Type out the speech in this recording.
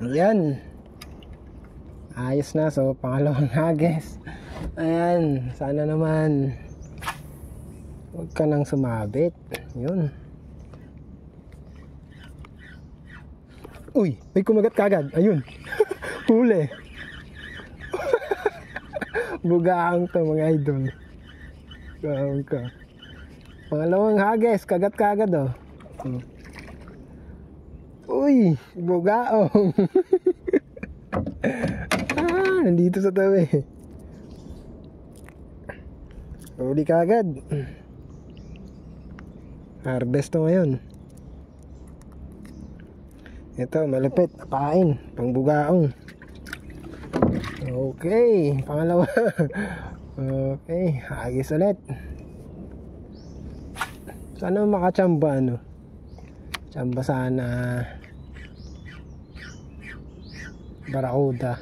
Ayan. Ayos na. So pangalawang hagis. Ayan. Sana naman huwag ka nang sumabit. Yun. Uy, may kumagat kagad. Ayun. Huli. Bugaang to mga idol. Bugaang ka. Pangalawang hagis. Kagat kagad oh. Uy, bugaong. Nandito sa tabi. Huli kagad. Harvest to ngayon. Ito, malapit. Pain, pang bugaong. Okay, pangalawa. Okay, hagis ulit. Sana makachamba ano. Chamba sana. Barauda.